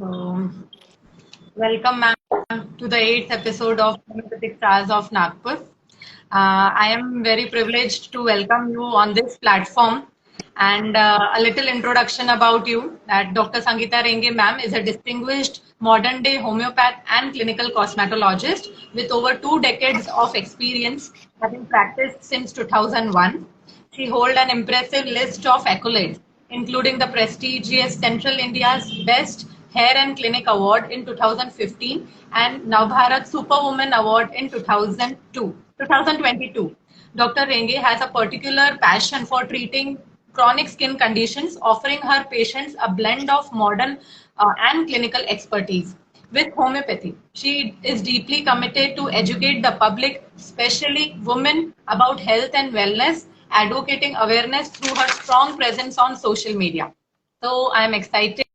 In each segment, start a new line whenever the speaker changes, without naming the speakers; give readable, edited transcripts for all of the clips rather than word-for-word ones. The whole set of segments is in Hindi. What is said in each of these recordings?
So, welcome, ma'am, to the eighth episode of Homeopathic Stars of Nagpur. I am very privileged to welcome you on this platform. And a little introduction about you that Dr. Sangeeta Renge, ma'am, is a distinguished modern day homeopath and clinical cosmetologist with over 2 decades of experience, having practiced since 2001. She holds an impressive list of accolades, including the prestigious Central India's Best Hair and Clinic Award in 2015 and Navbharat Superwoman Award in 2022. Dr. Renge has a particular passion for treating chronic skin conditions, offering her patients a blend of modern and clinical expertise. With homeopathy, she is deeply committed to educate the public, especially women, about health and wellness, advocating awareness through her strong presence on social media. So I'm excited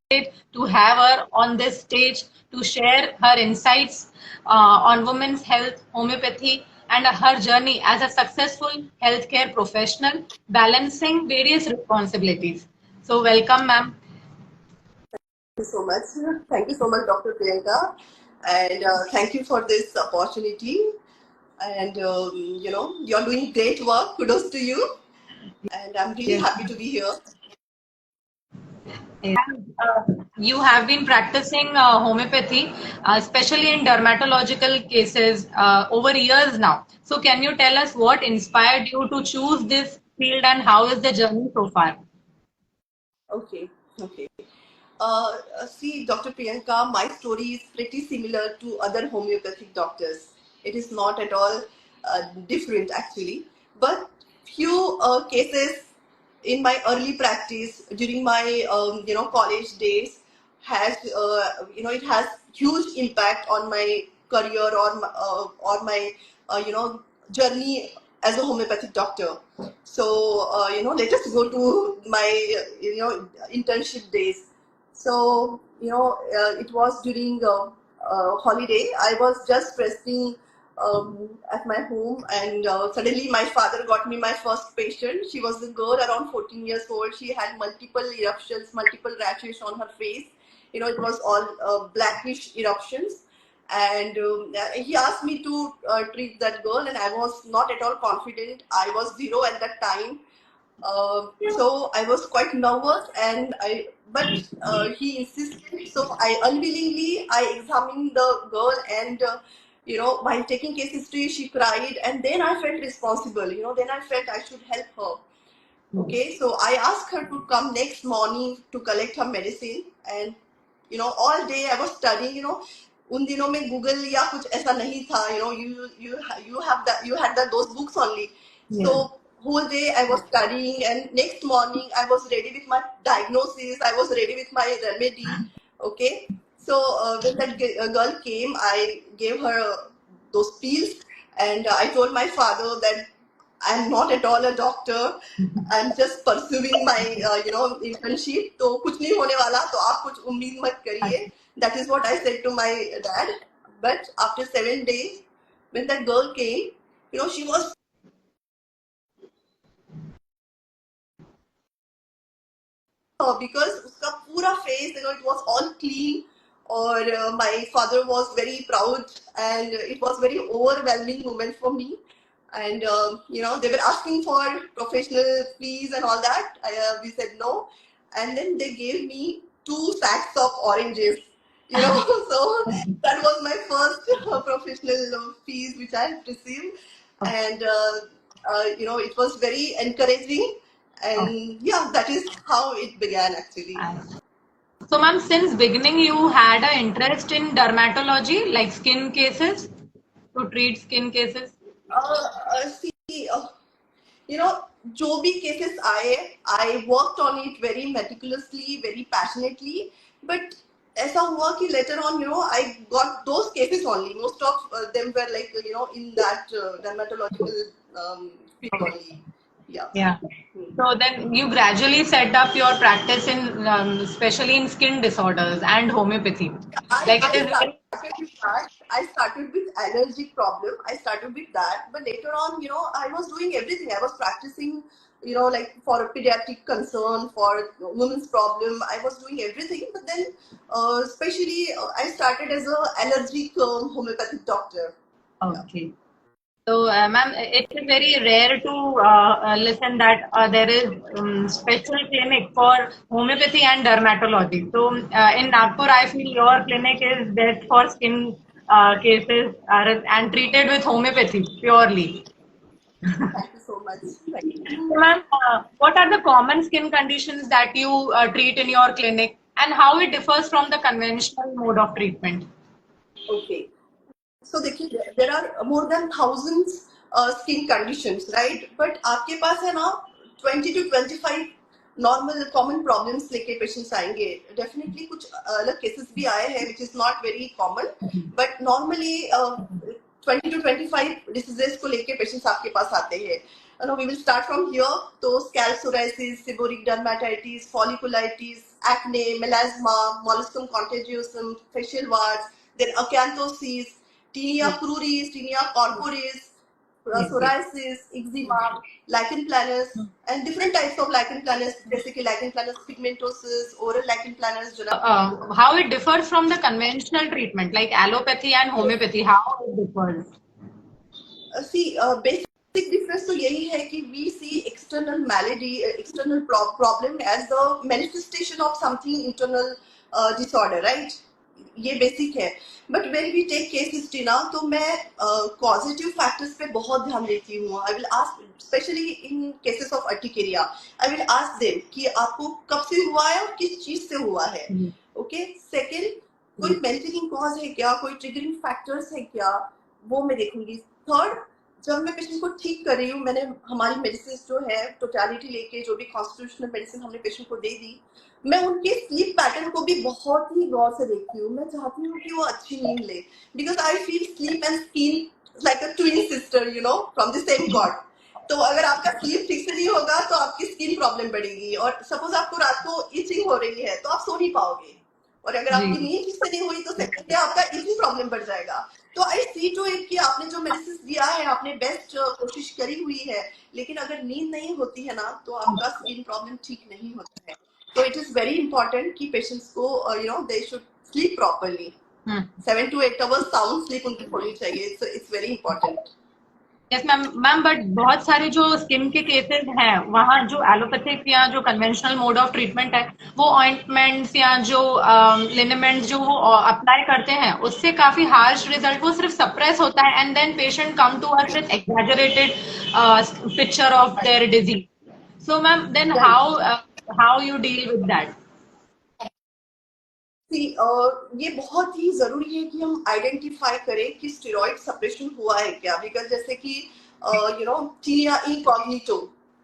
to have her on this stage to share her insights on women's health, homeopathy, and her journey as a successful healthcare professional, balancing various responsibilities. So welcome, ma'am.
You so much. Thank you so much, Dr. Priyanka, and thank you for this opportunity. And you're doing great work. Kudos to you. And I'm really
Yes.
happy to be here.
You have been practicing homeopathy, especially in dermatological cases, over years now. So, can you tell us what inspired you to choose this field and how is the journey so far?
Okay, okay. See, Dr. Priyanka, my story is pretty similar to other homeopathic doctors. It is not at all different, actually. But few cases in my early practice during my college days has it has huge impact on my career or my journey as a homeopathic doctor. So let us go to my internship days. So it was during holiday. I was just resting at my home, and suddenly my father got me my first patient. She was a girl around 14 years old. She had multiple eruptions, multiple rashes on her face. It was all blackish eruptions. And he asked me to treat that girl, and I was not at all confident. I was zero at that time. So I was quite nervous, but he insisted. So I examined the girl, and while taking case history, she cried, and then I felt responsible. Then I felt I should help her. Okay, so I asked her to come next morning to collect her medicine, and all day I was studying. उन दिनों में गूगल या कुछ ऐसा नहीं था. You had those books only.
Yeah.
So whole day I was studying, and next morning I was ready with my diagnosis. I was ready with my remedy. Okay, so when that girl came, I gave her those pills, and I told my father that I'm not at all a doctor. I'm just pursuing my internship. तो कुछ नहीं होने वाला, तो आप कुछ उम्मीद मत करिए. That is what I said to my dad. But after 7 days, when that girl came, she was because उसका पूरा face, it was all clean. Or my father was very proud, and it was very overwhelming moment for me. And they were asking for professional fees and all that. We said no, and then they gave me 2 sacks of oranges. So that was my first professional fees which I received. And it was very encouraging, and yeah, that is how it began actually.
So, ma'am, since beginning you had an interest in dermatology, like skin cases, to treat skin cases.
See, जो भी cases आए, I worked on it very meticulously, very passionately. But ऐसा हुआ कि later on, I got those cases only. Most of them were like, in that dermatological field only. Yeah.
Yeah. So then you gradually set up your practice in, especially in skin disorders and homeopathy. Like it
I
is.
started with that. I started with allergic problem. I started with that, but later on, I was doing everything. I was practicing, like for a pediatric concern, for women's problem, I was doing everything. But then, especially, I started as a allergic homeopathic doctor.
Okay. So, ma'am, it is very rare to listen that there is special clinic for homeopathy and dermatology. So, in Nagpur, I feel your clinic is best for skin cases and treated with homeopathy purely.
Thank you so much. Thank you.
So, ma'am, what are the common skin conditions that you treat in your clinic, and how it differs from the conventional mode of treatment?
Okay. So देखिए, there are more than thousands skin conditions, right? But आपके पास है ना 20 to 25 नॉर्मल कॉमन प्रॉब्लम्स लेके पेशेंट्स आएंगे. डेफिनेटली कुछ अलग केसेस भी आए हैं which is not very common, but normally 20 to 25 diseases को लेके पेशेंट्स आपके पास आते हैं. We will start from here. तो scalp psoriasis, seborrheic dermatitis, folliculitis, acne, melasma, molluscum contagiosum, facial warts, then acanthosis, tinea cruris, tinea corporis, psoriasis, eczema, lichen planus, and different types of lichen planus, जैसे कि lichen planus pigmentosus, oral lichen planus,
How it differs from the conventional treatment like allopathy and homeopathy? How it differs?
Basic difference तो यही है कि we see external malady, external problem as the manifestation of something internal disorder, right? ये बेसिक है. But when we take case history ना, तो मैं कॉजेटिव फैक्टर्स पे बहुत ध्यान देती हूँ. I will ask specially in cases of urticaria, I will ask them कि आपको कब से हुआ है और किस चीज से हुआ है. ओके. सेकेंड, कोई मेंटेनिंग कॉज है क्या, कोई ट्रिगरिंग फैक्टर्स है क्या, वो मैं देखूंगी. थर्ड, जब मैं पेशेंट को ठीक कर रही हूँ, मैंने हमारी मेडिसिन जो है टोटलिटी लेके जो भी कॉन्स्टिट्यूशनल मेडिसिन हमने पेशेंट को दे दी, मैं उनके स्लीप पैटर्न को भी बहुत ही गौर से देखती हूँ. मैं चाहती हूँ कि वो अच्छी नींद ले, because I feel sleep and skin like a twin sister, from the same God. तो अगर आपका स्लीप ठीक से नहीं होगा तो आपकी स्किन प्रॉब्लम बढ़ेगी, और सपोज आपको रात को इचिंग हो रही है तो आप सो नहीं पाओगे, और अगर आपकी नींद ठीक से नहीं हुई तो सेकंड डे आपका इचिंग प्रॉब्लम बढ़ जाएगा. तो आई सी टू इट कि आपने जो मेडिसिन दिया है, आपने बेस्ट कोशिश करी हुई है, लेकिन अगर नींद नहीं होती है ना, तो आपका स्किन प्रॉब्लम ठीक नहीं होता है. तो इट इज वेरी इंपॉर्टेंट कि पेशेंट्स को they should sleep properly. 7 to 8 hours sound sleep उनकी होनी चाहिए. It's very important.
Yes ma'am, but बहुत सारे जो स्किन के केसेस हैं, वहाँ जो एलोपैथिक या जो कन्वेंशनल मोड ऑफ ट्रीटमेंट है, वो ऑइंटमेंट्स या जो लिनेमेंट्स जो वो अप्लाई करते हैं, उससे काफी हार्श रिजल्ट, वो सिर्फ सप्रेस होता है, and then patient come to us with exaggerated picture of their disease. So ma'am, then how you deal with that?
ये बहुत ही जरूरी है कि हम आइडेंटिफाई करें कि स्टेरॉइड सप्रेशन हुआ है क्या. बिकॉज जैसे कि टीनिया इनकॉग्निटो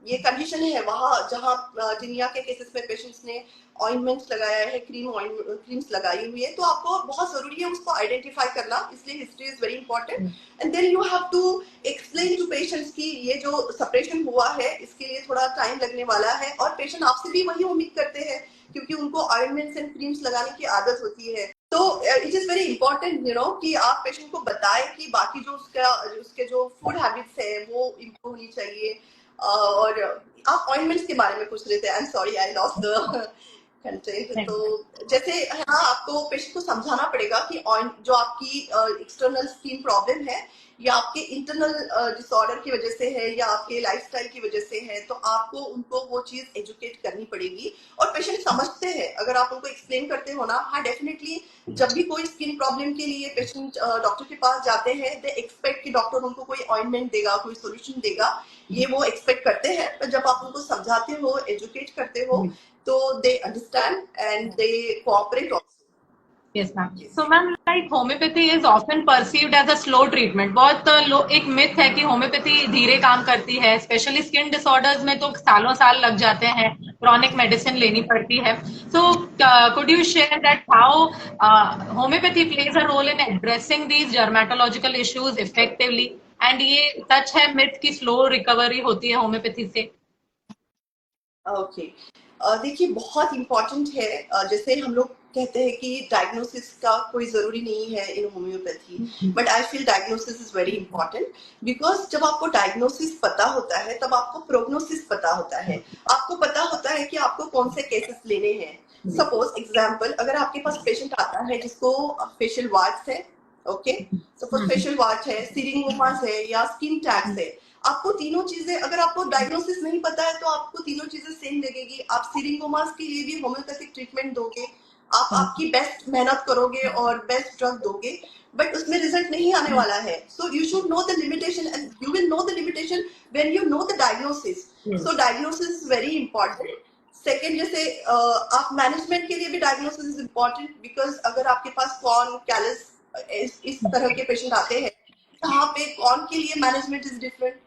ये कंडीशन है वहाँ जहाँ टीनिया के केसेस में पेशेंट्स ने ऑइंटमेंट्स लगाया है, क्रीम्स लगाई हुई है, तो आपको बहुत जरूरी है उसको आइडेंटिफाई करना. इसलिए history is very important. And then you have to explain to patients कि ये जो सप्रेशन हुआ है इसके लिए थोड़ा टाइम लगने वाला है, और पेशेंट आपसे भी वही उम्मीद करते हैं क्योंकि उनको ऑइंटमेंट्स एंड क्रीम्स लगाने की आदत होती है. तो इट इज वेरी इंपॉर्टेंट कि आप पेशेंट को बताएं कि बाकी जो उसके जो फूड हैबिट्स है वो इम्प्रूव होनी चाहिए. और आप ऑइंटमेंट्स के बारे में पूछ रहे थे. I am sorry, I lost the content. तो जैसे हाँ, आपको पेशेंट को समझाना पड़ेगा कि जो आपकी एक्सटर्नल स्किन प्रॉब्लम है या आपके इंटरनल डिसऑर्डर की वजह से है या आपके लाइफस्टाइल की वजह से है, तो आपको उनको वो चीज एजुकेट करनी पड़ेगी. और पेशेंट समझते हैं अगर आप उनको एक्सप्लेन करते हो ना. हाँ, डेफिनेटली जब भी कोई स्किन प्रॉब्लम के लिए पेशेंट डॉक्टर के पास जाते हैं, दे एक्सपेक्ट कि डॉक्टर उनको कोई ऑइंटमेंट देगा, कोई सोल्यूशन देगा, ये वो एक्सपेक्ट करते हैं. पर जब आप उनको समझाते हो, एजुकेट करते हो, तो they understand and they cooperate also.
Yes, ma'am. So, ma'am, like homeopathy is often perceived as a slow treatment. बहुत एक मिथ है कि होम्योपैथी धीरे काम करती है, स्पेशली स्किन डिसऑर्डर्स में तो सालों साल लग जाते हैं, क्रॉनिक मेडिसिन लेनी पड़ती है. So, could you share that how homeopathy plays a role in addressing these dermatological issues effectively? And ये सच है मिथ की स्लो रिकवरी होती है होम्योपैथी से?
ओके. देखिए बहुत इम्पोर्टेंट है. जैसे हम लोग कहते हैं कि डायग्नोसिस का कोई जरूरी नहीं है in homeopathy, but I feel diagnosis is very important, because जब आपको डायग्नोसिस पता होता है तब आपको प्रोग्नोसिस पता होता है, आपको पता होता है कि आपको कौन से केसेस लेने हैं। सपोज एग्जाम्पल, अगर आपके पास पेशेंट आता है जिसको फेशियल वार्ड्स है, ओके, सपोज फेशियल वार्ड है, सीरिंगोमास है या स्किन टैग्स है, आपको तीनों चीजें, अगर आपको डायग्नोसिस नहीं पता है तो आपको तीनों चीजें सेम लगेगी। आप सीरिंगोमास के लिए भी होम्योपैथिक ट्रीटमेंट दोगे, आप आपकी बेस्ट मेहनत करोगे और बेस्ट ड्रग दोगे, बट उसमें रिजल्ट नहीं आने वाला है। सो you should know the limitation and you will know the limitation when you know the diagnosis. So diagnosis is very important. Second, जैसे आप मैनेजमेंट के लिए भी डायग्नोसिस इज इम्पोर्टेंट, बिकॉज अगर आपके पास कॉर्न, कैलस इस तरह के पेशेंट आते हैं, जहाँ पे कॉर्न के लिए management is different.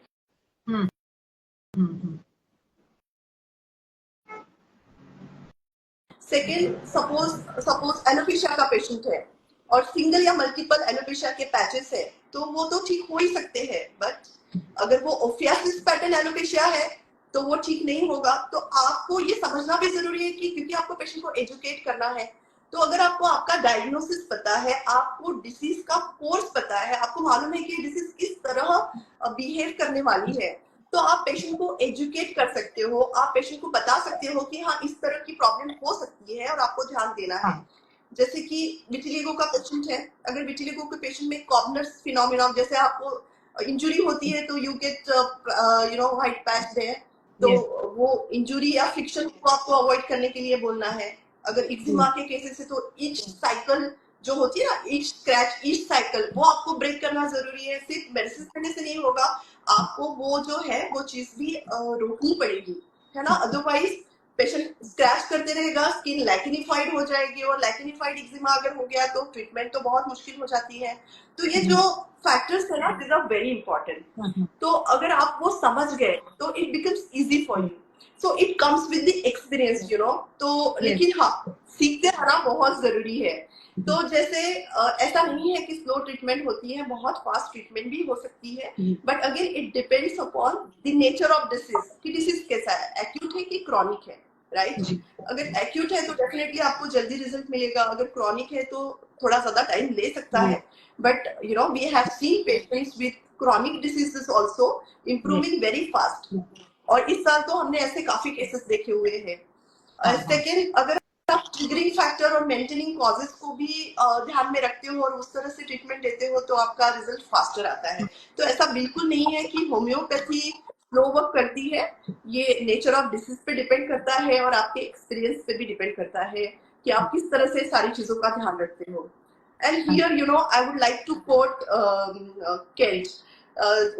Second, suppose alopecia का पेशेंट है और सिंगल या मल्टीपल एलोपेशिया के पैचेस है, तो वो तो ठीक हो ही सकते हैं, बट अगर वो ओफियासिस पैटर्न एलोपेशिया है तो वो ठीक नहीं होगा। तो आपको ये समझना भी जरूरी है कि क्योंकि आपको पेशेंट को एजुकेट करना है, तो अगर आपको आपका डायग्नोसिस पता है, आपको डिसीज का कोर्स पता है, आपको मालूम है कि डिसीज किस तरह बिहेव करने वाली है, तो आप पेशेंट को एजुकेट कर सकते हो, आप पेशेंट को बता सकते हो कि हाँ इस तरह की प्रॉब्लम हो सकती है और आपको ध्यान देना है। जैसे कि विटिलिगो का पेशेंट है, अगर विटिलिगो के पेशेंट में कॉर्नर्स फिनोमेना, जैसे आपको इंजुरी होती है तो you get white patch there, तो वो इंजुरी या फ्रिक्शन को आपको अवॉइड करने के लिए बोलना है। अगर एक्जिमा के केसेस है तो ईच साइकिल जो होती है ना, ईच स्क्रैच, ईच साइकिल, वो आपको ब्रेक करना जरूरी है। सिर्फ मेडिसिन करने से नहीं होगा, आपको वो जो है वो चीज भी रोकनी पड़ेगी, है ना, अदरवाइज पेशेंट स्क्रैच करते रहेगा, स्किन लैकिनिफाइड हो जाएगी, और लैकिनिफाइड एक्जिमा अगर हो गया तो ट्रीटमेंट तो बहुत मुश्किल हो जाती है। तो ये जो फैक्टर्स है ना, दिस आर वेरी इंपॉर्टेंट। तो अगर आप वो समझ गए तो it becomes easy for you, so it comes with the experience, you know. तो लेकिन हाँ, सीखते रहना बहुत जरूरी है। तो जैसे ऐसा नहीं है कि स्लो ट्रीटमेंट होती है, बहुत फास्ट ट्रीटमेंट भी हो सकती है, but again it depends upon the nature of disease, कि डिसीज कैसा है, एक्यूट है कि क्रॉनिक है, राइट। अगर एक्यूट है तो डेफिनेटली आपको जल्दी रिजल्ट मिलेगा, अगर क्रॉनिक है तो थोड़ा ज्यादा टाइम ले सकता है, but you know we have seen patients with chronic diseases also improving very fast, और इस साल तो हमने ऐसे काफी केसेस देखे हुए हैं। सेकेंड, अगर आप ट्रिगरिंग फैक्टर और मेंटेनिंग कॉजेस को भी ध्यान में रखते हो और उस तरह से ट्रीटमेंट लेते हो तो आपका रिजल्ट फास्टर आता है। तो ऐसा बिल्कुल नहीं है कि होम्योपैथी स्लो वर्क करती है, ये नेचर ऑफ डिसीज पे डिपेंड करता है और आपके एक्सपीरियंस पे भी डिपेंड करता है कि आप किस तरह से सारी चीजों का ध्यान रखते हो। And here you know I would like to quote Kent,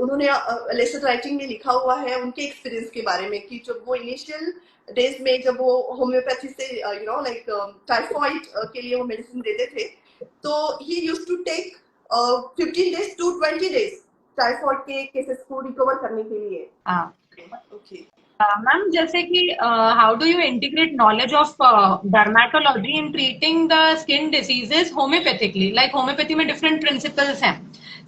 उन्होंने लेसन राइटिंग में लिखा हुआ है उनके एक्सपीरियंस के बारे में, कि जब वो इनिशियल डेज में जब वो होम्योपैथी से यू नो लाइक टाइफॉइड के लिए वो मेडिसिन देते थे, तो he used to take 15 days to 20 days typhoid के केसेस को रिकवर करने के लिए। ओके
मैम, जैसे कि how do you integrate knowledge of dermatology in treating the skin diseases homeopathically? Like homeopathy में डिफरेंट प्रिंसिपल्स हैं,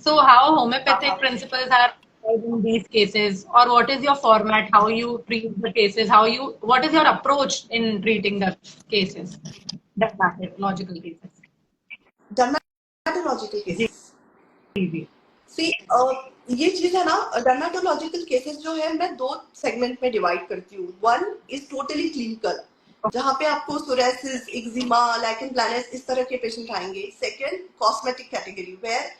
so how homeopathic principles are applied in these cases, or what is your format, how you treat the cases, what is your approach in treating the cases, dermatological cases?
Dermatological cases, see ये चीज है ना, डर्मेटोलॉजिकल केसेस जो है मैं दो सेगमेंट में डिवाइड करती हूँ। वन इज टोटली क्लिनिकल, जहाँ पे आपको सोरासिस, एक्जिमा, लाइकेन प्लैनस इस तरह के पेशेंट आएंगे। Second cosmetic category, where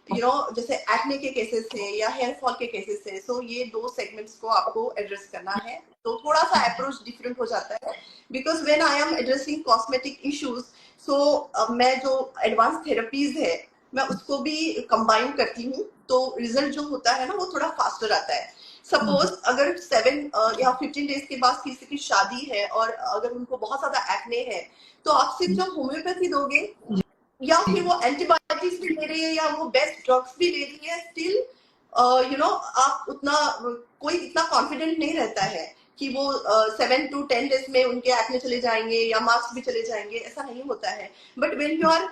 you know जैसे एक्ने के केसेस है या हेयर फॉल के केसेस है। सो ये दो सेगमेंट्स को आपको एड्रेस करना है, तो थोड़ा सा अप्रोच डिफरेंट हो जाता है, because when I am addressing cosmetic issues, so मैं जो एडवांस थेरेपीज है मैं उसको भी कंबाइन करती हूँ, तो रिजल्ट जो होता है ना वो थोड़ा फास्टर आता है। सपोज अगर 7 या 15 डेज के बाद किसी की शादी है और अगर उनको बहुत ज्यादा एक्ने है, तो आप सिर्फ जो होम्योपैथी दोगे या फिर वो एंटीबायोटिक्स भी ले रही है या वो बेस्ट ड्रग्स भी ले रही है, स्टिल यू नो आप उतना कोई इतना कॉन्फिडेंट नहीं रहता है कि वो 7 to 10 डेज में उनके एक्ने चले जाएंगे या मार्क्स भी चले जाएंगे, ऐसा नहीं होता है. But when you are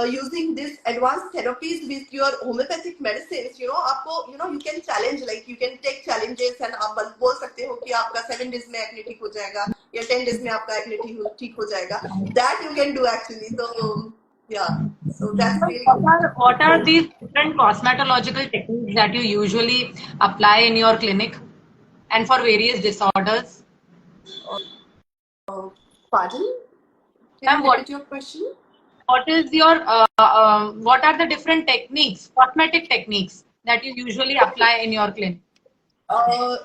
using this advance therapies with your homeopathic medicine, आपको you can challenge, like you can take challenges, and आप बोल सकते हो कि आपका 7 डेज में एक्ने ठीक हो जाएगा या 10 डेज में आपका एक्ने ठीक हो जाएगा. That you can do actually. तो yeah, so that's
So
really good.
what are these different cosmetological techniques that you usually apply in your clinic and for various disorders?
Pardon? Can
Ma'am,
you repeat your question?
what is your what are the different techniques, cosmetic techniques that you usually apply in your clinic?
Uh,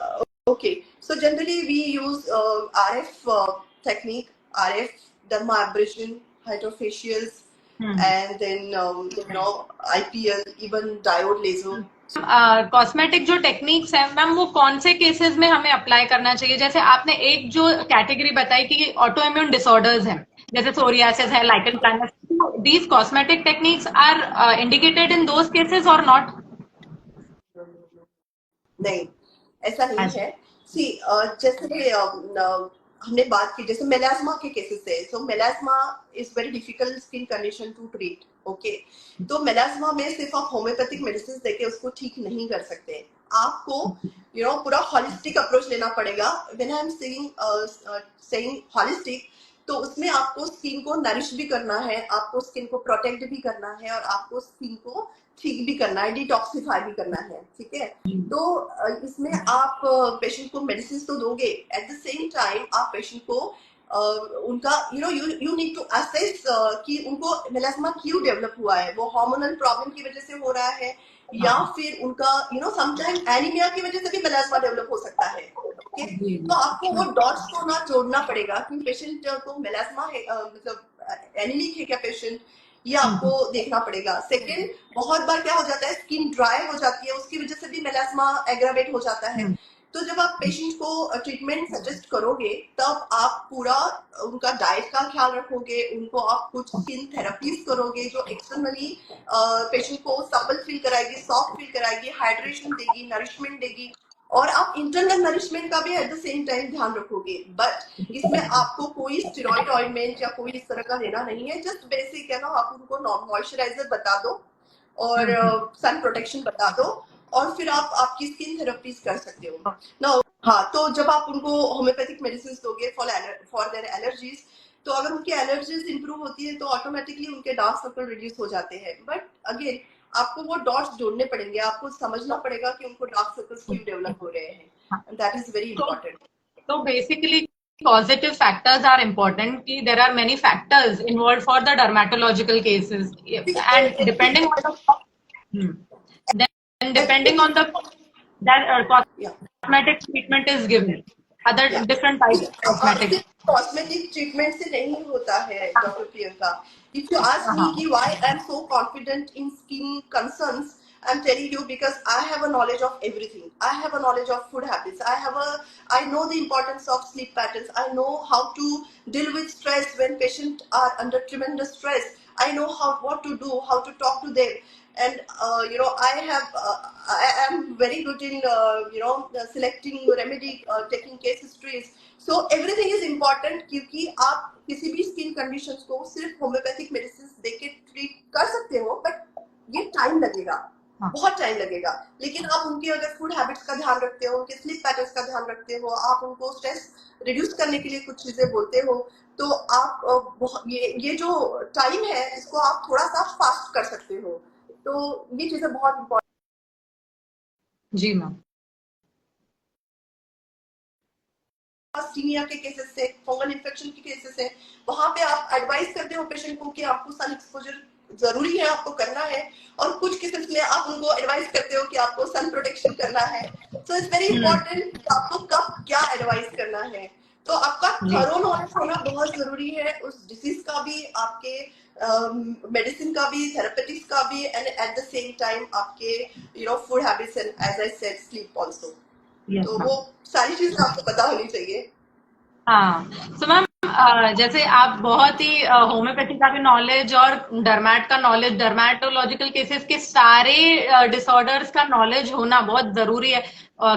okay, so generally we use RF technique, RF dermabrasion, hydrofacials, and then IPL, even diode laser.
Cosmetic जो टेक्निक्स है मैम, वो कौन से केसेस में हमें अप्लाई करना चाहिए? जैसे आपने एक जो कैटेगरी बताई कि ऑटो इम्यून डिसऑर्डर्स हैं, जैसे सोरियासिस है, lichen planus, these cosmetic techniques are indicated in those cases और नॉट?
नहीं, ऐसा नहीं है. सी जैसे हमने बात की जैसे मेलास्मा के केसेस है. So melasma is very difficult skin condition to treat. Okay, तो मेलास्मा में सिर्फ आप होम्योपैथिक मेडिसिन देके उसको ठीक नहीं कर सकते. आपको पूरा हॉलिस्टिक अप्रोच लेना पड़ेगा. When I am saying holistic, तो उसमें आपको स्किन को नरिश भी करना है, आपको स्किन को प्रोटेक्ट भी करना है, और आपको स्किन को ठीक भी करना है, डिटॉक्सिफाई भी करना है. ठीक है, तो इसमें आप पेशेंट को मेडिसिन तो दोगे, एट द सेम टाइम आप पेशेंट को उनका यू नीड टू असेस कि उनको मेलास्मा क्यों डेवलप हुआ है. वो हार्मोनल प्रॉब्लम की वजह से हो रहा है, या फिर उनका समटाइम एनीमिया की वजह से भी मेलास्मा डेवलप हो सकता है. ओके, तो आपको वो डॉट्स को ना जोड़ना पड़ेगा कि पेशेंट को मेलास्मा है, मतलब एनीमिक है क्या पेशेंट, ये आपको देखना पड़ेगा. सेकेंड, बहुत बार क्या हो जाता है, स्किन ड्राई हो जाती है, उसकी वजह से भी मेलास्मा एग्रावेट हो जाता है. तो जब आप पेशेंट को ट्रीटमेंट सजेस्ट करोगे, तब आप पूरा उनका डाइट का ख्याल रखोगे, उनको आप कुछ स्किन थेरेपीज करोगे जो एक्सटर्नली पेशेंट को सपल फील कराएगी, सॉफ्ट फील कराएगी, हाइड्रेशन देगी, नरिशमेंट देगी, और आप इंटरनल नरिशमेंट का भी एट द सेम टाइम ध्यान रखोगे. बट इसमें आपको कोई स्टेरॉइड ऑइंटमेंट या कोई इस तरह का लेना नहीं है. जस्ट बेसिक है ना, आप उनको मॉइस्चराइजर बता दो और सन प्रोटेक्शन बता दो, और फिर आप आपकी स्किन थेरेपीज कर सकते हो ना. हाँ, तो जब आप उनको होम्योपैथिक मेडिसिन दोगे फॉर देयर एलर्जीज, तो अगर उनकी एलर्जीज इंप्रूव होती है तो ऑटोमेटिकली उनके डार्क सर्कल रिड्यूस हो जाते हैं. बट अगेन आपको वो डॉट्स जोड़ने पड़ेंगे, आपको समझना पड़ेगा कि उनको डार्क सर्कल्स क्यों डेवलप हो रहे हैं, and that is very important.
So basically, causative factors are important. Ki there are many factors involved for the dermatological cases, and depending on the then depending on the that cosmetic treatment is given. Other different types of cosmetic.
Cosmetic treatment से नहीं होता है doctor Priyanka. If you ask me कि why I am so confident in skin concerns, I'm telling you because I have a knowledge of everything. I have a knowledge of food habits. I know the importance of sleep patterns. I know how to deal with stress when patients are under tremendous stress. I know what to do, how to talk to them, and I am very good in selecting remedy, taking case histories. So everything is important क्योंकि आप किसी भी स्किन कंडीशंस को सिर्फ होम्योपैथिक मेडिसिन देके ट्रीट कर सकते हो, बट ये टाइम लगेगा, बहुत टाइम लगेगा. लेकिन आप उनके अगर फूड हैबिट्स का ध्यान रखते हो, उनके स्लीप पैटर्न्स का ध्यान रखते हो, आप उनको स्ट्रेस रिड्यूस करने के लिए कुछ चीजें बोलते हो, तो आप ये जो टाइम है इसको आप थोड़ा सा फास्ट कर सकते हो. तो ये चीजें बहुत इम्पोर्टेंट.
जी मैम.
सीनिया के केसेस से, फंगल इन्फेक्शन के केसेस है, वहां पे आप एडवाइस करते हो पेशेंट को कि आपको सन एक्सपोजर जरूरी है, आपको करना है, और कुछ केसेस में आप उनको एडवाइस करते हो कि आपको सन प्रोटेक्शन करना है. सो इट्स वेरी इंपॉर्टेंट कि आपको कब क्या एडवाइस करना है. तो आपका थरो नॉलेज होना बहुत जरूरी है उस डिसीज का भी, आपके मेडिसिन का भी, थेरेपेटिक्स का भी, and at the same time आपके food habits and as I said sleep also. तो वो सारी चीजें आपको पता होनी चाहिए.
हाँ, सो मैम जैसे आप बहुत ही होम्योपैथी का भी नॉलेज और डर्मैट का नॉलेज, डर्मेटोलॉजिकल केसेस के सारे डिसऑर्डर्स का नॉलेज होना बहुत जरूरी है।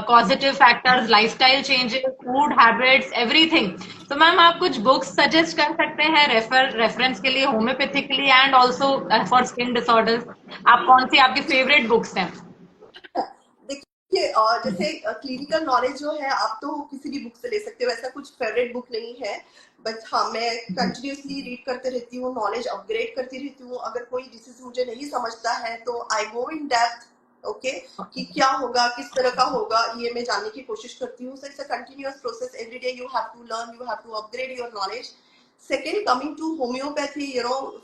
Causative factors, lifestyle changes, food habits, everything. तो मैम आप कुछ बुक्स सजेस्ट कर सकते हैं रेफरेंस के लिए homeopathically and also for skin disorders? आप कौन सी आपकी फेवरेट बुक्स हैं?
देखिए जैसे क्लिनिकल नॉलेज जो है आप तो किसी भी बुक से ले सकते हो, ऐसा कुछ फेवरेट बुक नहीं है। बट हाँ, मैं कंटिन्यूसली रीड करते रहती हूँ, नॉलेज अपग्रेड करती रहती हूँ। अगर कोई डिसीज मुझे नहीं समझता है तो आई गो इन डेप्थ, ओके, कि क्या होगा, किस तरह का होगा, ये मैं जानने की कोशिश करती हूँ। So it's a continuous process, every day you have to learn, you have to upgrade your knowledge. Second, coming to homeopathy,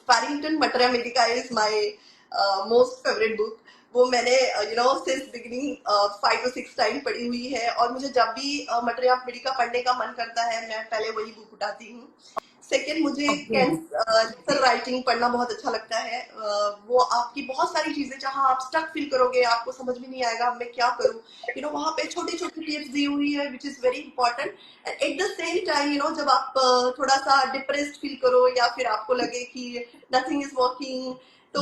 Farrington Materia Medica is my most favorite book. वो मैंने सिंस बिगिनिंग 5 to 6 टाइम पढ़ी हुई है, और मुझे जब भी मटेरिया मेडिका पढ़ने का मन करता है मैं पहले वही बुक उठाती हूँ। सेकेंड, मुझे कैंसर राइटिंग पढ़ना बहुत अच्छा लगता है। वो आपकी बहुत सारी चीजें जहाँ आप स्टक फील करोगे, आपको समझ में नहीं आएगा मैं क्या करूँ, वहाँ पे छोटी छोटी टिप्स दी हुई है, which is very important. And at the same time जब आप थोड़ा सा डिप्रेस्ड फील करो या फिर आपको लगे कि नथिंग इज वर्किंग, तो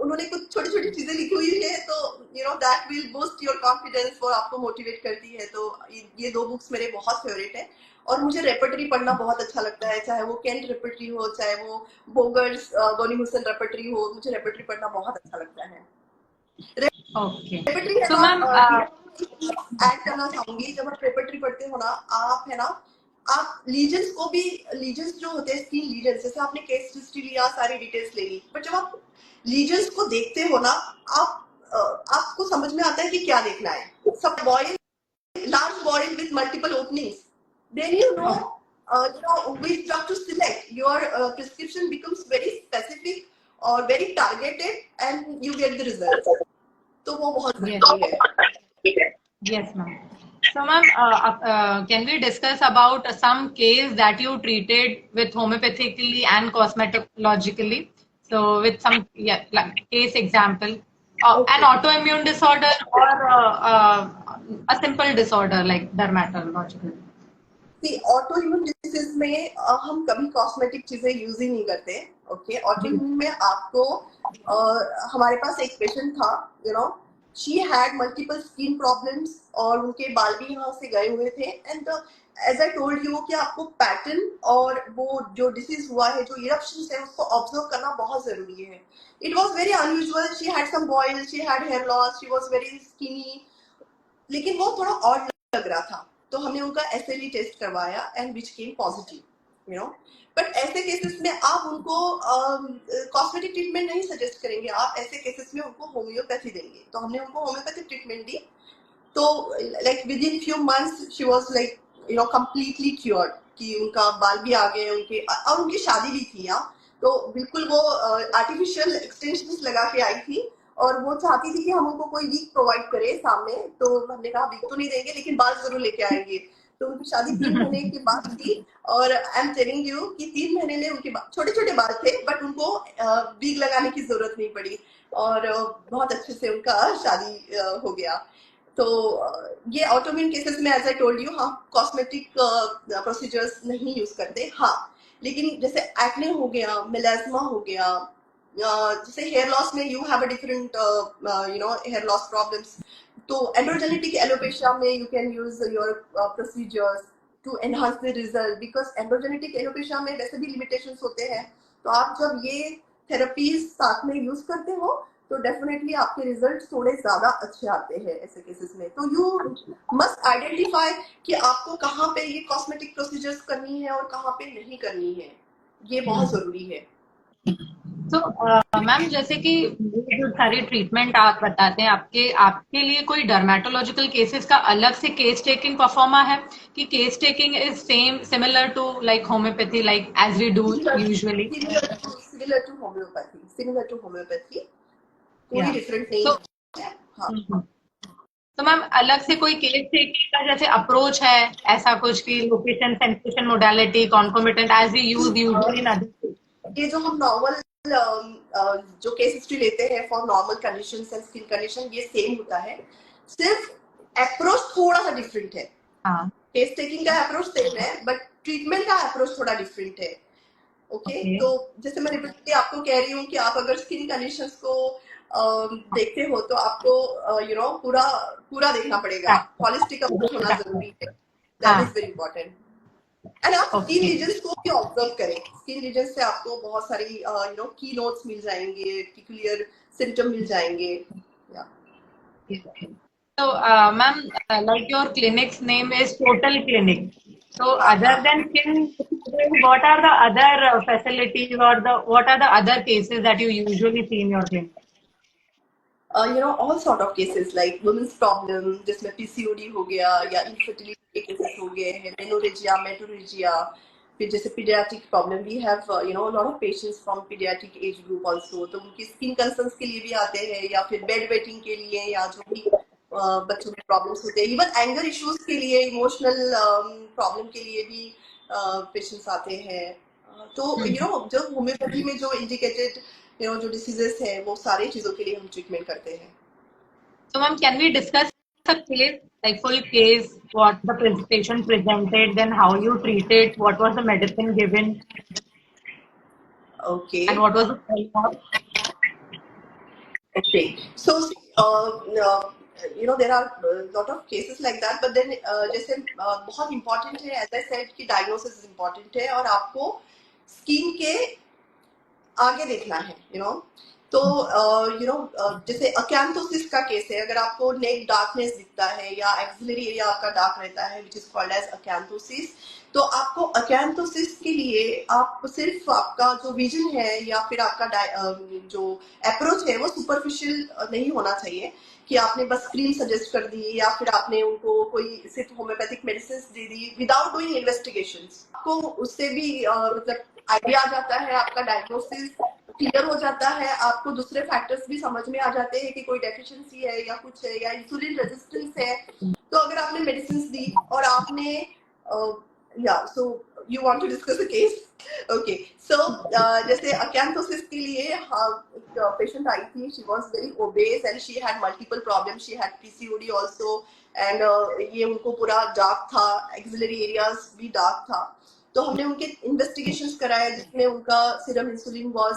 उन्होंने कुछ छोटी छोटी चीजें लिखी हुई है, तो that will boost your confidence, वो आपको मोटिवेट करती है। तो ये 2 बुक्स मेरे बहुत फेवरेट है। और मुझे रेपर्टरी पढ़ना बहुत अच्छा लगता है, चाहे वो केंट रेपर्टरी हो, चाहे वो बोगर्स गोनी हुसैन रेपर्टरी हो, मुझे रेपर्टरी पढ़ना बहुत अच्छा लगता है।
ओके,
रेपर्टरी है
सो
ना,
मैम
ऐड करना चाहूंगी, जब आप रेपर्टरी पढ़ते हो ना, आप है ना, आप लीजेंस को भी, लीजेंस जो होते हैं स्किन लीजेंस, जैसे आपने केस हिस्ट्री लिया, सारी डिटेल्स ले ली, बट जब आप लीजेंस को देखते हो ना, आप आपको समझ में आता है कि क्या देखना है। सब boil, large body with multiple openings, then which drug to select. Your prescription becomes very specific or very targeted, and you get the results. तो वो बहुत जरूरी है।
Yes, ma'am. So, ma'am, can we discuss about some case that you treated with homeopathically and cosmetologically? So, with some like case example, an
Okay.
autoimmune disorder or a simple disorder like dermatological.
Auto immune disease में हम कभी कॉस्मेटिक चीजें यूज ही नहीं करते। ओके, ऑटो इम्यून में आपको हमारे पास एक पेशेंट था, she had multiple skin problems, और उनके बाल भी यहाँ से गए हुए थे। And as I told you कि आपको पैटर्न और वो जो डिसीज हुआ है, जो इरप्शंस है, उसको ऑब्जर्व करना बहुत जरूरी है। It was very unusual, she had some boil, she had hair loss, she was very skinny, लेकिन वो थोड़ा ऑड लग रहा था। तो हमने उनका एसएलई टेस्ट करवाया and which came positive, but ऐसे केसेस में आप उनको कॉस्मेटिक ट्रीटमेंट नहीं सजेस्ट करेंगे, आप ऐसे केसेस में उनको होम्योपैथी देंगे। तो हमने उनको होम्योपैथिक ट्रीटमेंट दी, तो like with in few months she was like completely cured, कि उनका बाल भी आ गए उनके, और उनकी शादी भी थी यहाँ। तो बिल्कुल वो आर्टिफिशियल एक्सटेंशंस लगा के आई थी, और वो चाहती थी कि हम उनको कोई वीक प्रोवाइड करें सामने। तो हमने कहा वीक तो नहीं देंगे, लेकिन बाल जरूर लेके आएंगे। तो उनकी शादी 3 महीने के बाद थी, और आई एम टेलिंग यू कि 3 महीने में उनके छोटे छोटे बाल थे, बट उनको वीक लगाने की जरूरत नहीं पड़ी, और बहुत अच्छे से उनका शादी हो गया। तो ये ऑटोइम्यून केसेस में एज आई टोल्ड यू, हाँ, कॉस्मेटिक प्रोसीजर्स नहीं यूज करते। हाँ, लेकिन जैसे एक्ने हो गया, मेलास्मा हो गया, जैसे हेयर लॉस में you have a different hair loss problems, तो एंड्रोजेनेटिक एलोपेशिया में you can use your procedures to enhance the result, because androgenetic alopecia में वैसे भी लिमिटेशंस होते हैं। तो आप जब ये थेरेपीज साथ में यूज करते हो, तो डेफिनेटली आपके रिजल्ट थोड़े ज्यादा अच्छे आते हैं ऐसे केसेस में। तो यू मस्ट आइडेंटिफाई कि आपको कहाँ पे ये कॉस्मेटिक प्रोसीजर्स करनी है और कहाँ पे नहीं करनी है, ये बहुत जरूरी है।
तो मैम, जैसे कि ये जो सारी ट्रीटमेंट आप बताते हैं, आपके आपके लिए कोई डर्मेटोलॉजिकल केसेस का अलग से केस टेकिंग परफॉर्मा है कि case taking is same similar to like homeopathy, like as we do usually?
Similar to homeopathy, कोई डिफरेंट नहीं
तो
है। हाँ,
तो मैम, अलग से कोई केस टेकिंग का जैसे अप्रोच है, ऐसा कुछ कि location, sensation, modality, concomitant as we use usually in other?
ये जो हम नॉर्मल जो केस हिस्ट्री लेते हैं for normal conditions and skin condition, ये सेम होता है, सिर्फ अप्रोच थोड़ा सा डिफरेंट है।
हाँ,
केस टेकिंग का अप्रोच सेम है, बट ट्रीटमेंट का अप्रोच थोड़ा डिफरेंट है। Okay
Okay.
तो जैसे मैं रिपीटली आपको कह रही हूँ कि आप अगर स्किन कंडीशंस को देखते हो तो आपको पूरा पूरा देखना पड़ेगा, हॉलिस्टिक अप्रोच होना जरूरी है, दैट इज
हाँ.
Very important. एंड आप स्किन
Okay.
लीजन्स को भी ऑब्जर्व करें, स्किन लीजन्स से आपको बहुत सारी की नोट्स मिल जाएंगे, क्लियर सिम्टम मिल जाएंगे। या
So, ma'am, like your clinic's name is Total Clinic. So,
हाँ
other
हाँ
than skin, what are the other facilities or what are the other cases that you usually see in your clinic?
All sort of cases like women's problem जिसमें पीसीओडी हो गया या इनफर्टिलिटी के केसेस हो गए हैं, मेनोरेजिया, मेटोरेजिया, फिर जैसे paediatric problem we have lot of patients from paediatric age group also, तो उनकी स्किन कंसर्न्स के लिए भी आते हैं या फिर बेड वेटिंग के लिए या जो भी बच्चों में प्रॉब्लम्स होते हैं, इवन एंगर इश्यूज के लिए, इमोशनल प्रॉब्लम के लिए भी पेशेंट्स आते हैं। तो जो होम्योपैथी में जो इंडिकेटेड जो डिसीजेस है वो सारी चीजों के लिए हम ट्रीटमेंट करते हैं।
So, ma'am, can we discuss a case, like full case, what the patient presented, then how you treated, what was the medicine given,
okay
and what was the follow-up?
Okay so there are lot of cases like that, but then जैसे बहुत इंपॉर्टेंट है, एज आई सेड कि डायग्नोसिस इंपॉर्टेंट है और आपको स्किन के आगे देखना है, तो जैसे अकैंथोसिस का केस है, अगर आपको नेक डार्कनेस दिखता है या एक्सिलरी एरिया आपका डार्क रहता है विच इज कॉल्ड एज अकैंथोसिस, तो आपको अकैंथोसिस के लिए आप सिर्फ आपका जो विजन है या फिर आपका जो अप्रोच है वो सुपरफिशियल नहीं होना चाहिए कि आपने बस क्रीम सजेस्ट कर दी या फिर आपने उनको कोई सिर्फ होम्योपैथिक मेडिसिन दे दी विदाउट डूइंग इन्वेस्टिगेशंस। आपको उससे भी मतलब आइडिया आ जाता है, आपका डायग्नोसिस क्लियर हो जाता है, आपको दूसरे फैक्टर्स भी समझ में आ जाते हैं कि कोई डेफिशिएंसी है या कुछ है या इंसुलिन रेजिस्टेंस है। तो अगर आपने मेडिसिन दी और आपने या so you want to discuss the case. Okay so जैसे अकैंथोसिस के लिए पेशेंट आई थी, she was very obese and she had multiple problem, she had PCOD also and ये उनको पूरा डार्क था, एक्सिलरी एरियाज भी डार्क था। तो हमने उनके इन्वेस्टिगेशंस कराए जिसमें उनका सीरम इंसुलिन वाज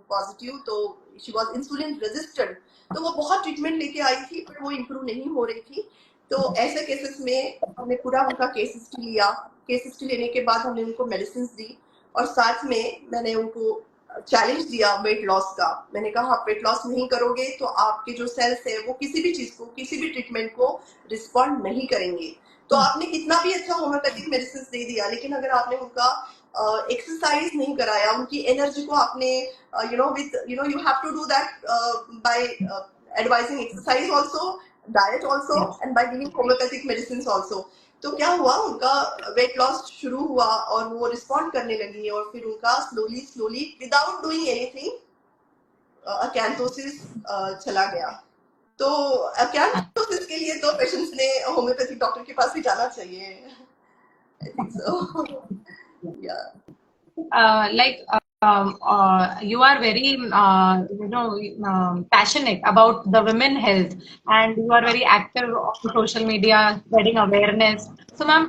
पॉजिटिव, तो शी वाज इंसुलिन रेजिस्टेंट। तो वो बहुत ट्रीटमेंट लेके आई थी पर वो इम्प्रूव नहीं हो रही थी। तो ऐसे केसेस में हमने पूरा उनका केस हिस्ट्री लिया, केस हिस्ट्री लेने के बाद हमने उनको मेडिसिन दी और साथ में मैंने उनको चैलेंज दिया वेट लॉस का। मैंने कहा आप वेट लॉस नहीं करोगे तो आपके जो सेल्स है वो किसी भी चीज को, किसी भी ट्रीटमेंट को रिस्पॉन्ड नहीं करेंगे। तो आपने कितना भी अच्छा होम्योपैथिक मेडिसिन दे दिया, लेकिन अगर आपने उनका एक्सरसाइज नहीं कराया, उनकी एनर्जी को आपने you have to do that by advising exercise also, diet also and by giving homeopathic medicine also. तो क्या हुआ, उनका वेट लॉस शुरू हुआ और वो रिस्पॉन्ड करने लगी और फिर उनका slowly slowly without doing anything acanthosis चला गया। तो अकैंथोसिस के लिए तो पेशेंट्स ने होम्योपैथिक डॉक्टर के पास भी जाना चाहिए। आई थिंक सो या
Like you are very passionate about the women health, and you are very active on social media spreading awareness. So ma'am,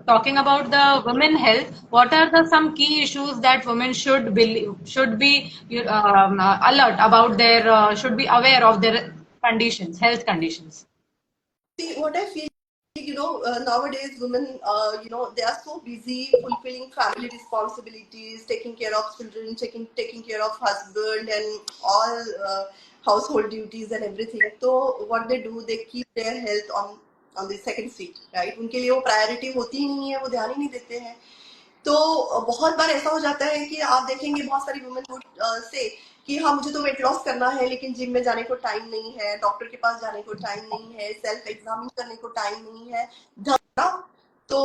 talking about the women health, what are the some key issues that women should be alert about their should be aware of their conditions, health conditions?
see what I feel, nowadays women they are so busy fulfilling family responsibilities, taking care of children, taking care of husband and all household duties and everything. So what they do, they keep their health on the second seat, right? उनके लिए वो प्रायोरिटी होती ही नहीं है, वो ध्यान ही नहीं देते हैं। तो बहुत बार ऐसा हो जाता है कि आप देखेंगे बहुत सारी वुमेन वुड से कि हाँ मुझे तो वेट लॉस करना है लेकिन जिम में जाने को टाइम नहीं है, डॉक्टर के पास जाने को टाइम नहीं है, सेल्फ एग्जामिन करने को टाइम नहीं है, धरना। तो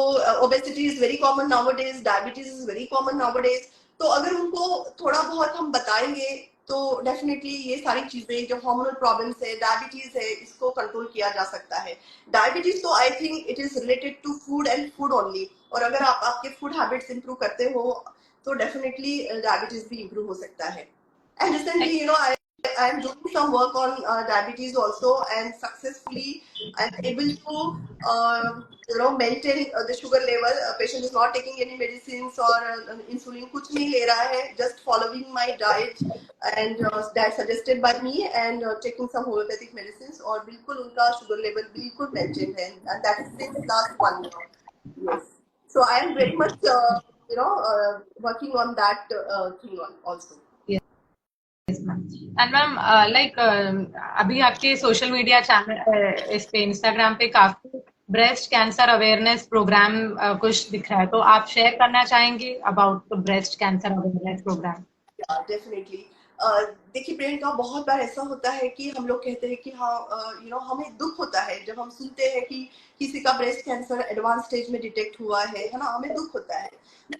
obesity is very common nowadays, diabetes is very common nowadays. तो अगर उनको थोड़ा बहुत हम बताएंगे तो डेफिनेटली ये सारी चीजें जो हार्मोनल प्रॉब्लम्स है, डायबिटीज है, इसको कंट्रोल किया जा सकता है। डायबिटीज तो I think it is related to food and food only, और अगर आप आपके फूड हैबिट्स इंप्रूव करते हो तो डेफिनेटली डायबिटीज भी इंप्रूव हो सकता है। And recently I I'm doing some work on diabetes also, and successfully I'm able to maintain the sugar level. Patient is not taking any medicines or insulin, कुछ नहीं ले रहा है, just following my diet and that suggested by me, and taking some homeopathic medicines, और बिल्कुल उनका sugar level बिल्कुल maintain है, and that is since last 1 year. Yes. So I am very much working on that thing also.
And ma'am like अभी आपके सोशल मीडिया चैनल इस पे इंस्टाग्राम पे काफी ब्रेस्ट कैंसर अवेयरनेस प्रोग्राम कुछ दिख रहा है, तो आप शेयर करना चाहेंगे about the breast cancer awareness programme?
Definitely. देखिए प्रियंका, बहुत बार ऐसा होता है कि हम लोग कहते हैं कि हाँ हमें दुख होता है जब हम सुनते हैं कि किसी का ब्रेस्ट कैंसर एडवांस स्टेज में डिटेक्ट हुआ है ना, हमें दुख होता है,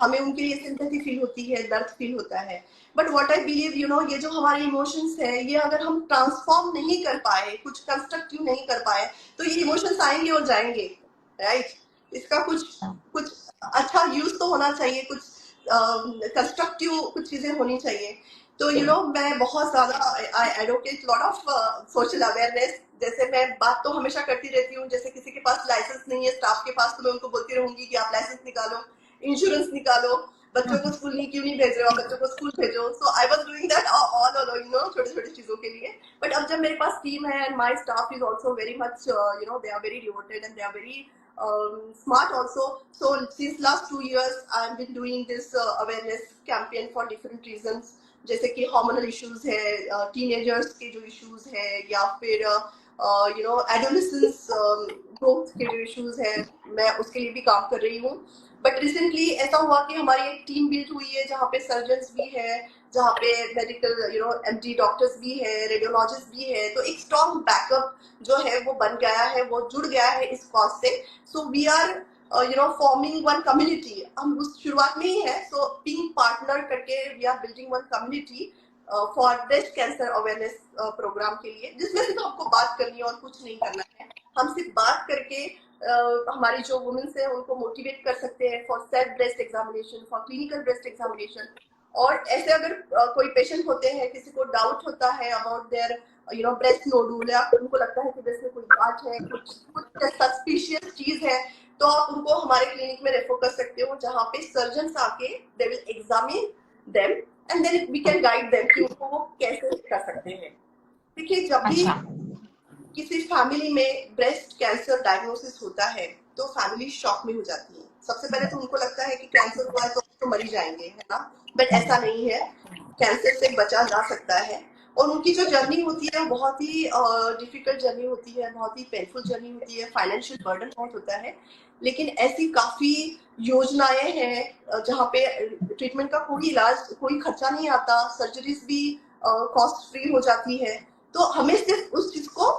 हमें उनके लिए सिंपैथी फील होती है, दर्द फील होता है। बट व्हाट आई बिलीव ये जो हमारे इमोशंस है, ये अगर हम ट्रांसफॉर्म नहीं कर पाए, कुछ कंस्ट्रक्टिव नहीं कर पाए, तो ये इमोशंस आएंगे और जाएंगे, राइट? इसका कुछ अच्छा यूज तो होना चाहिए, कुछ कंस्ट्रक्टिव कुछ चीजें होनी चाहिए। तो मैं बहुत ज्यादा I advocate lot of social awareness. जैसे मैं बात तो हमेशा करती रहती हूँ, जैसे किसी के पास लाइसेंस नहीं है स्टाफ के पास, तो मैं उनको बोलती रहूंगी कि आप लाइसेंस निकालो, इंश्योरेंस निकालो, बच्चों को स्कूल क्यों नहीं भेज रहे हो, बच्चों को स्कूल भेजो। So I was doing that all alone, छोटी छोटी चीजों के लिए। बट अब जब मेरे पास टीम है, and my staff is also very much they are very devoted and they are very smart also. So since last 2 years I've been doing this awareness campaign for different reasons, जैसे कि हार्मोनल इश्यूज है, टीनेजर्स के जो इश्यूज है, या फिर एडोलेसेंस ग्रोथ के जो इश्यूज है, मैं उसके लिए भी काम कर रही हूँ। बट रिसेंटली ऐसा हुआ कि हमारी एक टीम बिल्ड हुई है जहाँ पे सर्जन्स भी है, जहाँ पे मेडिकल एमडी डॉक्टर्स भी है, रेडियोलॉजिस्ट भी है। तो एक स्ट्रॉन्ग बैकअप जो है वो बन गया है, वो जुड़ गया है इस कॉज से। So we are forming one community. हम उस शुरुआत में ही है, सो बीइंग पार्टनर करके we are building one community for breast cancer awareness programme के लिए, जिसमें सिर्फ हमको बात करनी है और कुछ नहीं करना है। हम सिर्फ बात करके हमारी जो वुमेन्स है उनको मोटिवेट कर सकते हैं for self breast examination, for clinical breast examination. और ऐसे अगर कोई पेशेंट होते हैं, किसी को डाउट होता है अबाउट देयर ब्रेस्ट नोडूल, या उनको लगता है कि ब्रेस्ट में कोई गांठ है, कुछ सस्पिशियस चीज है, तो आप उनको हमारे क्लिनिक में रेफर कर सकते हो, जहाँ पे सर्जन आके they will examine them and then we can guide them कि उनको वो कैसे कर सकते हैं। देखिए, जब भी किसी फैमिली में ब्रेस्ट कैंसर डायग्नोसिस होता है तो फैमिली शॉक में हो जाती है। सबसे पहले तो उनको लगता है कि कैंसर हुआ है तो मर ही जाएंगे, है ना? बट ऐसा नहीं है, कैंसर से बचा जा सकता है। और उनकी जो जर्नी होती है बहुत ही डिफिकल्ट जर्नी होती है, बहुत ही पेनफुल जर्नी होती है, फाइनेंशियल बर्डन बहुत होता है। लेकिन ऐसी काफी योजनाएं हैं जहाँ पे ट्रीटमेंट का कोई इलाज, कोई खर्चा नहीं आता, सर्जरीज भी कॉस्ट फ्री हो जाती है। तो हमें सिर्फ उस चीज को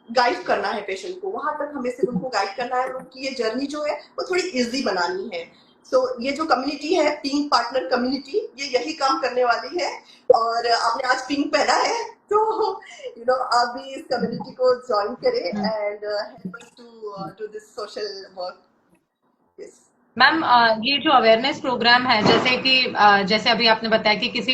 गाइड करना है, पेशेंट को वहां तक हमें सिर्फ उनको गाइड करना है, उनकी ये जर्नी जो है वो थोड़ी इजी बनानी है। सो ये जो कम्युनिटी है, पिंक पार्टनर कम्युनिटी, ये यही काम करने वाली है। और आपने आज पिंक पहना है, तो आप भी इस कम्युनिटी को ज्वाइन करें and help us to do this social work. Yes
ma'am, ये जो अवेयरनेस प्रोग्राम है, जैसे कि जैसे अभी आपने बताया कि किसी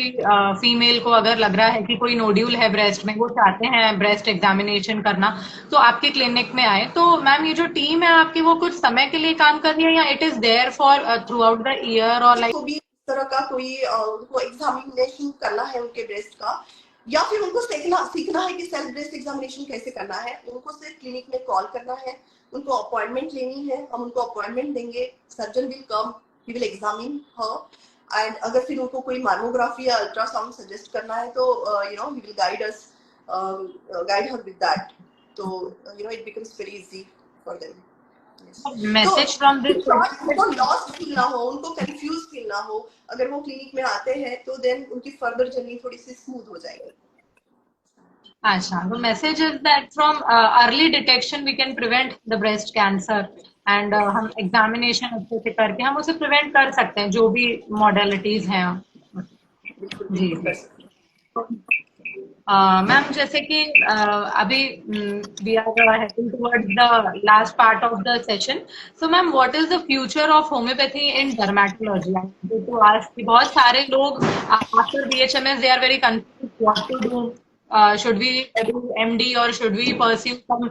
फीमेल को अगर लग रहा है कि कोई नोड्यूल है ब्रेस्ट में, वो चाहते हैं ब्रेस्ट एग्जामिनेशन करना, तो आपके क्लिनिक में आए, तो मैम ये जो टीम है आपकी, वो कुछ समय के लिए काम कर रही है या it is there for throughout the year? और लाइक
भी इस तरह का कोई उनको एग्जामिनेशन करना है उनके ब्रेस्ट का, या फिर उनको सीखना है कि सेल्फ ब्रेस्ट एग्जामिनेशन कैसे करना है, उनको सिर्फ क्लिनिक में कॉल करना है, उनको अपॉइंटमेंट लेनी है, हम उनको अपॉइंटमेंट देंगे, surgeon will come, he will examine her. And अगर फिर उनको कोई मामोग्राफी या अल्ट्रासाउंड सजेस्ट करना है तो he will guide her with that. तो it becomes very easy for them.
Message from this,
उनको लॉस्ट फील ना हो, उनको कंफ्यूज फील ना हो, अगर वो क्लिनिक में आते हैं तो देन उनकी फर्दर जर्नी थोड़ी सी स्मूथ हो जाएगी।
अच्छा, the message is that from early detection we can prevent the breast cancer and हम एग्जामिनेशन अच्छे से करके हम उसे प्रिवेंट कर सकते हैं, जो भी मॉडलिटीज हैं। जी जी मैम, जैसे कि अभी we are heading towards the last part of the session, so ma'am what is the future of homeopathy in dermatology? To ask, बहुत सारे लोग after BHMS they are very confused what to do, should we do MD or should we pursue some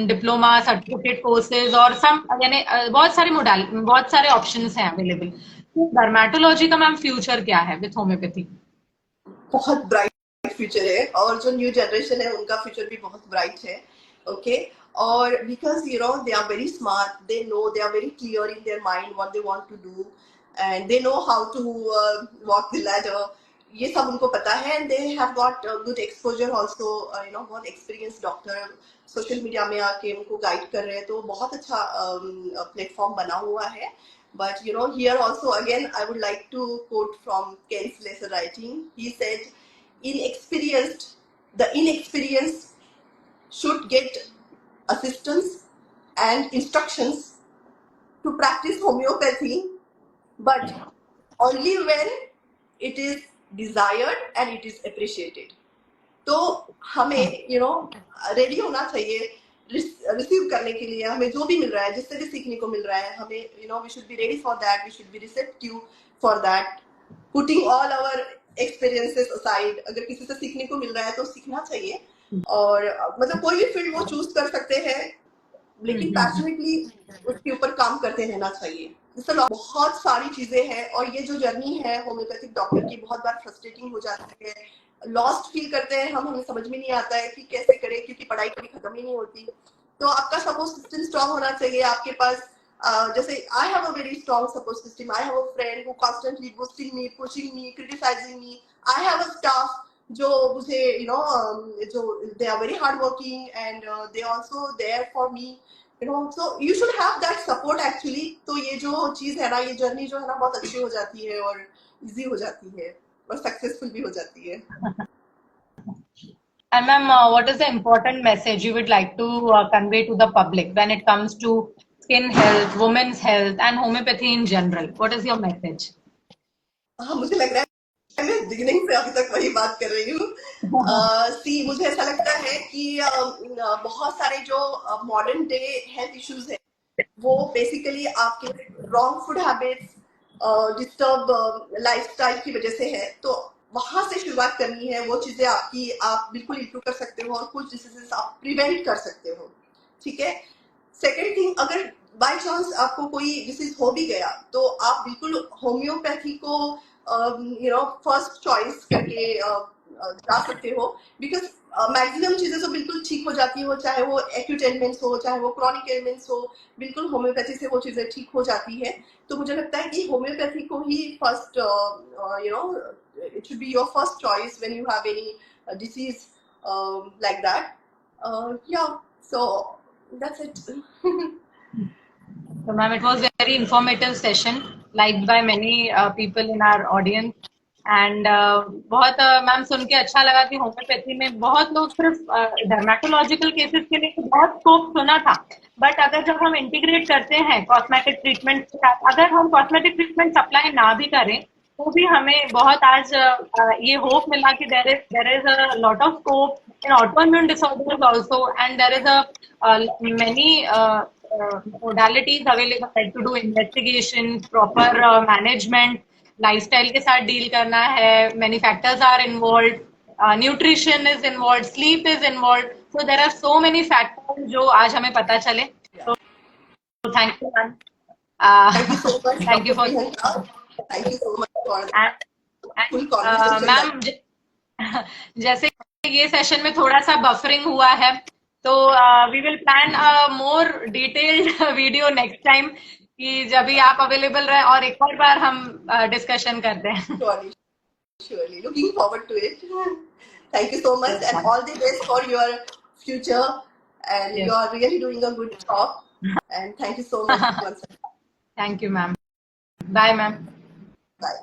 diploma certificate courses or some यानी बहुत सारे options हैं available. तो dermatology का मैम future क्या है with homeopathy?
बहुत ब्राइट फ्यूचर है और जो न्यू जनरेशन है उनका फ्यूचर भी बहुत ब्राइट है. ओके और because you know they are very smart, they know, they are very clear in their mind what they want to do and they know how to walk the ladder. ये सब उनको पता है and they have got good exposure also. You know बहुत एक्सपीरियंस डॉक्टर सोशल मीडिया में आके उनको गाइड कर रहे हैं, तो बहुत अच्छा प्लेटफॉर्म बना हुआ है. But you know, here also again, I would like to quote from Ken Slesser writing. He said, the inexperienced should get assistance and instructions to practice homeopathy, but only when it is desired and it is appreciated. तो हमें यू नो रेडी होना चाहिए रिसीव करने के लिए. हमें जो भी मिल रहा है, जिससे भी सीखने को मिल रहा है, हमें you know we should be ready for that, we should be receptive for that, putting all our experiences aside. अगर किसी से सीखने को मिल रहा है तो सीखना चाहिए. और मतलब कोई भी फील्ड वो चूज कर सकते हैं, लेकिन पैशनेटली उसके ऊपर काम करते रहना चाहिए. बहुत सारी चीजें हैं और ये जो जर्नी है होम्योपैथिक डॉक्टर की बहुत बार फ्रस्ट्रेटिंग हो जाती है, लॉस्ट फील करते हैं हम, हमें समझ में नहीं आता है कि कैसे करें, क्योंकि पढ़ाई कभी खत्म ही नहीं होती. तो आपका सपोर्ट सिस्टम स्ट्रांग होना चाहिए आपके पास. जैसे I have a very strong support system. I have a friend who constantly boosting me, pushing me, criticising me. I have a staff जो मुझे यू नो जो they are very hard working and they also there for me, you know. So you should have that support actually. तो ये जो चीज है ना, ये जर्नी जो है ना, बहुत अच्छी हो जाती है और इजी हो जाती है और सक्सेसफुल भी हो जाती है.
And ma'am, what is the important message you would like to convey to the public when it comes to skin health, women's health, and homeopathy in general? What is your message?
हाँ, मुझे लग रहा है मैं बिगिनिंग से अभी तक वही बात कर रही हूँ. मुझे ऐसा लगता है कि बहुत सारे जो मॉडर्न डे हेल्थ इश्यूज है वो बेसिकली आपके wrong food habits, disturb lifestyle की वजह से है. तो वहां से शुरुआत करनी है. वो चीजें आपकी आप बिल्कुल इंप्रूव कर सकते हो और कुछ डिसीजेस आप प्रिवेंट कर सकते हो. ठीक है. सेकेंड थिंग, अगर बाय चांस आपको कोई डिसीज हो भी गया तो आप बिल्कुल होम्योपैथी को यू नो फर्स्ट चॉइस करके जा सकते हो. बिकॉज मैक्सिमम चीजें तो बिल्कुल ठीक हो जाती हो, चाहे वो एक्यूट एलिमेंट्स हो, चाहे वो क्रॉनिक एलिमेंट्स हो, बिल्कुल होम्योपैथी से वो चीजें ठीक हो जाती है. तो मुझे लगता है कि होम्योपैथी को ही first you know it should be your first choice when you have any disease like that. Yeah, so that's it.
So ma'am, it was very informative session liked by many people in our audience. And बहुत मैम सुन के अच्छा लगा कि होम्योपैथी में बहुत लोग सिर्फ डर्मेटोलॉजिकल केसेस के लिए बहुत स्कोप सुना था, बट अगर जब हम इंटीग्रेट करते हैं कॉस्मेटिक ट्रीटमेंट के साथ, अगर हम कॉस्मेटिक ट्रीटमेंट सप्लाई ना भी करें तो भी हमें बहुत आज ये होप मिला कि there is a lot of scope in autoimmune disorders also and there is a many modalities available like to do investigation, proper management, lifestyle के साथ डील करना है, many factors are involved, nutrition is involved, sleep is involved, so there are so many factors जो आज हमें पता चले. So thank you ma'am.
Thank you so much.
Thank you for
thank you so much for
full conversation. Ma'am जैसे ये सेशन में थोड़ा सा बफरिंग हुआ है, तो we will plan a more detailed video next time कि जब भी आप अवेलेबल रहे और एक और बार हम डिस्कशन करते हैं.
Surely. Looking forward to it. Thank you so much and all the best for your future. And you are really doing a good job. And thank you so much once again.
Thank you, ma'am. Bye, ma'am.
Bye.